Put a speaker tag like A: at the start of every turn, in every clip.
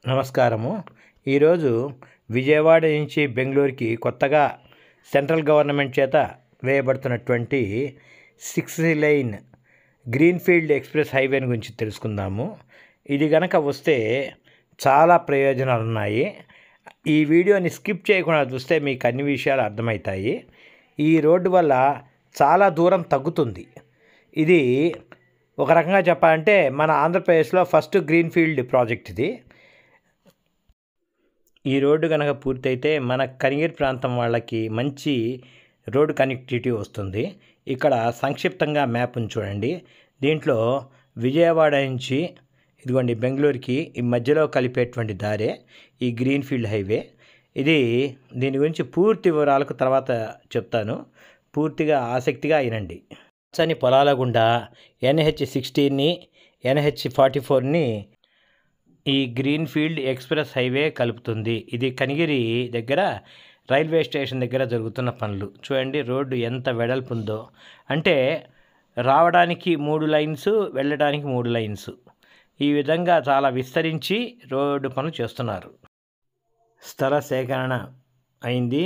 A: నమస్కారము. ఈరోజు విజయవాడ నుంచి బెంగళూరుకి కొత్తగా సెంట్రల్ గవర్నమెంట్ చేత వేయబడుతున్నటువంటి 6 లైన్ గ్రీన్ఫీల్డ్ ఎక్స్ప్రెస్ హైవేని గురించి తెలుసుకుందాము. ఇది గనక వస్తే చాలా ప్రయోజనాలు ఉన్నాయి. ఈ వీడియోని స్కిప్ చేయకుండా చూస్తే మీకు అన్ని విషయాలు అర్థమవుతాయి. ఈ రోడ్డు వల్ల చాలా దూరం తగ్గుతుంది. ఇది ఒక రకంగా చెప్పాలంటే మన ఆంధ్రప్రదేశ్లో ఫస్ట్ గ్రీన్ఫీల్డ్ ప్రాజెక్ట్ ఇది. ఈ రోడ్డు కనుక పూర్తయితే మన కనిగిరి ప్రాంతం వాళ్ళకి మంచి రోడ్డు కనెక్టివిటీ వస్తుంది. ఇక్కడ సంక్షిప్తంగా మ్యాప్ని చూడండి. దీంట్లో విజయవాడ నుంచి ఇదిగోండి బెంగళూరుకి ఈ మధ్యలో కలిపేటువంటి దారే ఈ గ్రీన్ఫీల్డ్ హైవే. దీని గురించి పూర్తి వివరాలకు తర్వాత చెప్తాను. పూర్తిగా ఆసక్తిగా వినండి. పచ్చని పొలాల గుండా NH16ని NH44ని ఈ గ్రీన్ఫీల్డ్ ఎక్స్ప్రెస్ హైవే కలుపుతుంది. ఇది కనిగిరి దగ్గర రైల్వే స్టేషన్ దగ్గర జరుగుతున్న పనులు. చూడండి రోడ్డు ఎంత వెడల్పు ఉందో. అంటే రావడానికి 3 లైన్స్, వెళ్ళడానికి 3 లైన్స్. ఈ విధంగా చాలా విస్తరించి రోడ్డు పనులు చేస్తున్నారు. స్థల సేకరణ అయింది.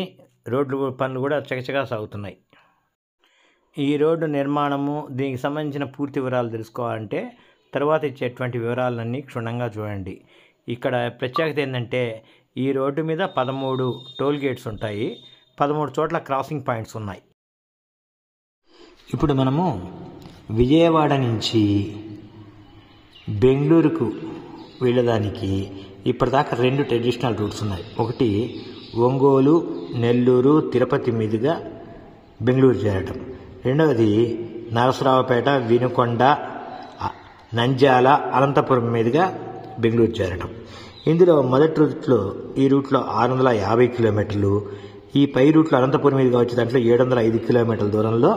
A: రోడ్లు పనులు కూడా చకచకా సాగుతున్నాయి. ఈ రోడ్డు నిర్మాణము, దీనికి సంబంధించిన పూర్తి వివరాలు తెలుసుకోవాలంటే తర్వాత ఇచ్చేటువంటి వివరాలన్నీ క్షుణ్ణంగా చూడండి. ఇక్కడ ప్రత్యేకత ఏంటంటే ఈ రోడ్డు మీద 13 టోల్ గేట్స్ ఉంటాయి. 13 చోట్ల క్రాసింగ్ పాయింట్స్ ఉన్నాయి. ఇప్పుడు మనము విజయవాడ నుంచి బెంగళూరుకు వెళ్ళడానికి ఇప్పటిదాకా 2 ట్రెడిషనల్ రూట్స్ ఉన్నాయి. ఒకటి ఒంగోలు, నెల్లూరు, తిరుపతి మీదుగా బెంగళూరు చేరటం. రెండవది నరసరావుపేట, వినుకొండ, నంద్యాల, అనంతపురం మీదుగా బెంగళూరు చేరటం. ఇందులో మొదటి ఈ రూట్లో 650 కిలోమీటర్లు, ఈ పై రూట్లో అనంతపురం మీదుగా వచ్చే దాంట్లో 705 కిలోమీటర్ల దూరంలో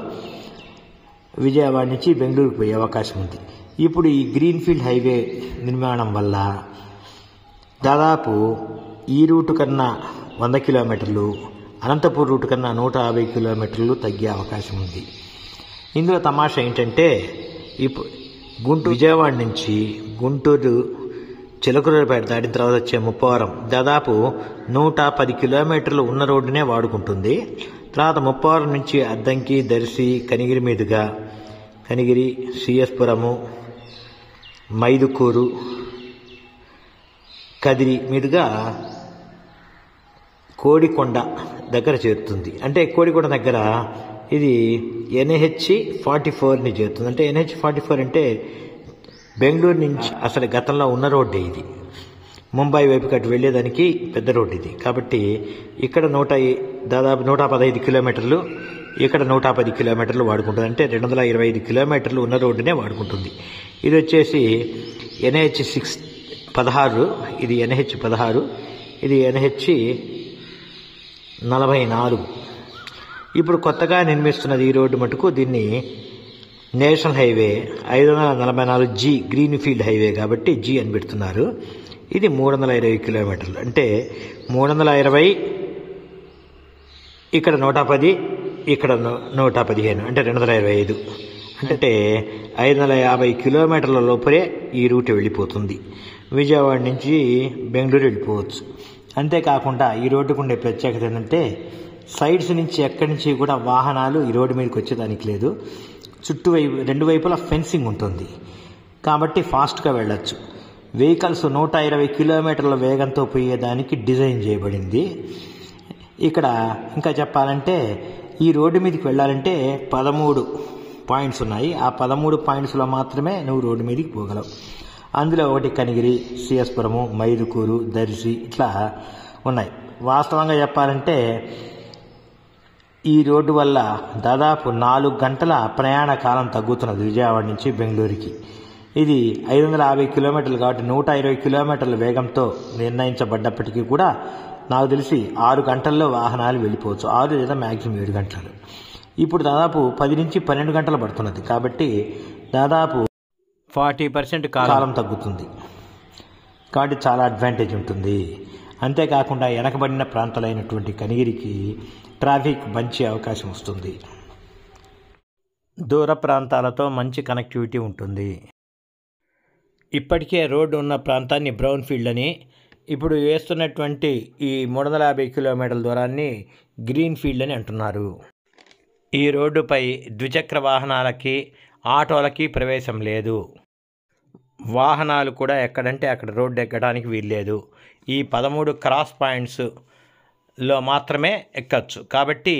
A: విజయవాడ నుంచి బెంగళూరుకు పోయే అవకాశం ఉంది. ఇప్పుడు ఈ గ్రీన్ఫీల్డ్ హైవే నిర్మాణం వల్ల దాదాపు ఈ రూటు కన్నా 100 కిలోమీటర్లు, అనంతపూర్ రూటు కన్నా 150 కిలోమీటర్లు తగ్గే అవకాశం ఉంది. ఇందులో తమాషా ఏంటంటే ఇప్పుడు విజయవాడ నుంచి గుంటూరు చిలకలూరిపేట దాటిన తర్వాత వచ్చే ముప్పవరం దాదాపు 110 కిలోమీటర్లు ఉన్న రోడ్డునే వాడుకుంటుంది. తర్వాత ముప్పవరం నుంచి అద్దంకి, దర్శి, కనిగిరి మీదుగా కనిగిరి, సిఎస్పురము, మైదుకూరు, కదిరి మీదుగా కోడికొండ దగ్గర చేరుతుంది. అంటే కోడికొండ దగ్గర ఇది NH44ని చేరుతుంది. అంటే NH44 అంటే బెంగళూరు నుంచి అసలు గతంలో ఉన్న రోడ్డే ఇది. ముంబై వైపు కట్టు వెళ్ళేదానికి పెద్ద రోడ్డు ఇది. కాబట్టి ఇక్కడ దాదాపు 115 కిలోమీటర్లు, ఇక్కడ 110 కిలోమీటర్లు వాడుకుంటుంది. అంటే 225 కిలోమీటర్లు ఉన్న రోడ్డునే వాడుకుంటుంది. ఇది వచ్చేసి NH16, ఇది NH16, ఇది NH44. ఇప్పుడు కొత్తగా నిర్మిస్తున్నది ఈ రోడ్డు మటుకు దీన్ని national highway 544G greenfield highway కాబట్టి G అని పెడుతున్నారు. ఇది 320 కిలోమీటర్లు. అంటే 320, ఇక్కడ 110, ఇక్కడ 115, అంటే 225. అంటే 550 కిలోమీటర్ల లోపలే ఈ రూట్ వెళ్ళిపోతుంది. విజయవాడ నుంచి బెంగళూరు వెళ్ళిపోవచ్చు. అంతేకాకుండా ఈ రోడ్డుకు ఉండే ప్రత్యేకత ఏంటంటే సైడ్స్ నుంచి ఎక్కడి నుంచి కూడా వాహనాలు ఈ రోడ్డు మీదకి వచ్చేదానికి లేదు. రెండు వైపులా ఫెన్సింగ్ ఉంటుంది కాబట్టి ఫాస్ట్గా వెళ్ళొచ్చు. వెహికల్స్ 120 కిలోమీటర్ల వేగంతో పోయేదానికి డిజైన్ చేయబడింది. ఇక్కడ ఇంకా చెప్పాలంటే ఈ రోడ్డు మీదకి వెళ్ళాలంటే 13 పాయింట్స్ ఉన్నాయి. ఆ 13 పాయింట్స్లో మాత్రమే నువ్వు రోడ్డు మీదకి పోగలవు. అందులో ఒకటి కనిగిరి, సిఎస్పురము, మైదుకూరు, దర్శి ఇట్లా ఉన్నాయి. వాస్తవంగా చెప్పాలంటే ఈ రోడ్డు వల్ల దాదాపు 4 గంటల ప్రయాణ కాలం తగ్గుతున్నది విజయవాడ నుంచి బెంగళూరుకి. ఇది 550 కిలోమీటర్లు కాబట్టి 120 కిలోమీటర్ల వేగంతో నిర్ణయించబడ్డప్పటికీ కూడా నాకు తెలిసి 6 గంటల్లో వాహనాలు వెళ్ళిపోవచ్చు. 6 లేదా మ్యాక్సిమం 7 గంటలు. ఇప్పుడు దాదాపు 10 నుంచి 12 గంటలు పడుతున్నది. కాబట్టి దాదాపు 40% కాలం తగ్గుతుంది. కాబట్టి చాలా అడ్వాంటేజ్ ఉంటుంది. అంతేకాకుండా వెనకబడిన ప్రాంతాలైనటువంటి కనిగిరికి ట్రాఫిక్ మంచి అవకాశం వస్తుంది. దూర ప్రాంతాలతో మంచి కనెక్టివిటీ ఉంటుంది. ఇప్పటికే రోడ్డు ఉన్న ప్రాంతాన్ని బ్రౌన్ ఫీల్డ్ అని, ఇప్పుడు వేస్తున్నటువంటి ఈ 350 కిలోమీటర్ల దూరాన్ని గ్రీన్ ఫీల్డ్ అని అంటున్నారు. ఈ రోడ్డుపై ద్విచక్ర వాహనాలకి, ఆటోలకి ప్రవేశం లేదు. వాహనాలు కూడా ఎక్కడంటే అక్కడ రోడ్డు ఎక్కడానికి వీల్లేదు. ఈ 13 క్రాస్ పాయింట్స్లో మాత్రమే ఎక్కచ్చు. కాబట్టి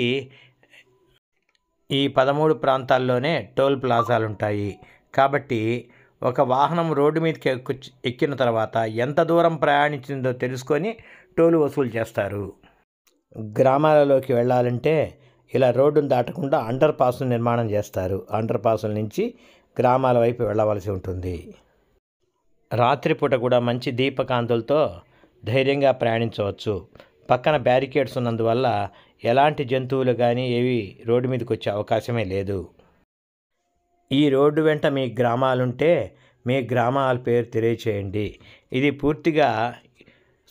A: ఈ 13 ప్రాంతాల్లోనే టోల్ ప్లాజాలు ఉంటాయి. కాబట్టి ఒక వాహనం రోడ్డు మీదకి ఎక్కిన తర్వాత ఎంత దూరం ప్రయాణించిందో తెలుసుకొని టోల్ వసూలు చేస్తారు. గ్రామాలలోకి వెళ్ళాలంటే ఇలా రోడ్డును దాటకుండా అండర్ పాస్ను నిర్మాణం చేస్తారు. అండర్ పాసుల నుంచి గ్రామాల వైపు వెళ్ళవలసి ఉంటుంది. రాత్రిపూట కూడా మంచి దీపకాంతులతో ధైర్యంగా ప్రయాణించవచ్చు. పక్కన బ్యారికేడ్స్ ఉన్నందువల్ల ఎలాంటి జంతువులు కానీ ఏవి రోడ్డు మీదకి వచ్చే అవకాశమే లేదు. ఈ రోడ్డు వెంట మీ గ్రామాలుంటే మీ గ్రామాల పేరు తెలియచేయండి. ఇది పూర్తిగా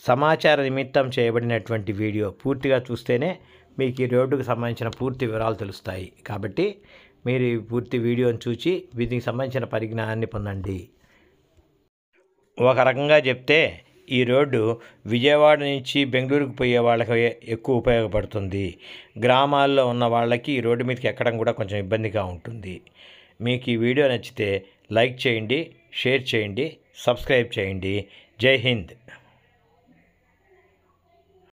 A: సమాచార నిమిత్తం చేయబడినటువంటి వీడియో. పూర్తిగా చూస్తేనే మీకు ఈ రోడ్డుకు సంబంధించిన పూర్తి వివరాలు తెలుస్తాయి. కాబట్టి మీరు ఈ పూర్తి వీడియోని చూసి వీటికి సంబంధించిన పరిజ్ఞానాన్ని పొందండి. ఒక రకంగా చెప్తే ఈ రోడ్డు విజయవాడ నుంచి బెంగళూరుకు పోయే వాళ్ళకి ఎక్కువ ఉపయోగపడుతుంది. గ్రామాల్లో ఉన్న వాళ్ళకి ఈ రోడ్డు మీదకి ఎక్కడం కూడా కొంచెం ఇబ్బందిగా ఉంటుంది. మీకు ఈ వీడియో నచ్చితే లైక్ చేయండి, షేర్ చేయండి, సబ్స్క్రైబ్ చేయండి. జై హింద్.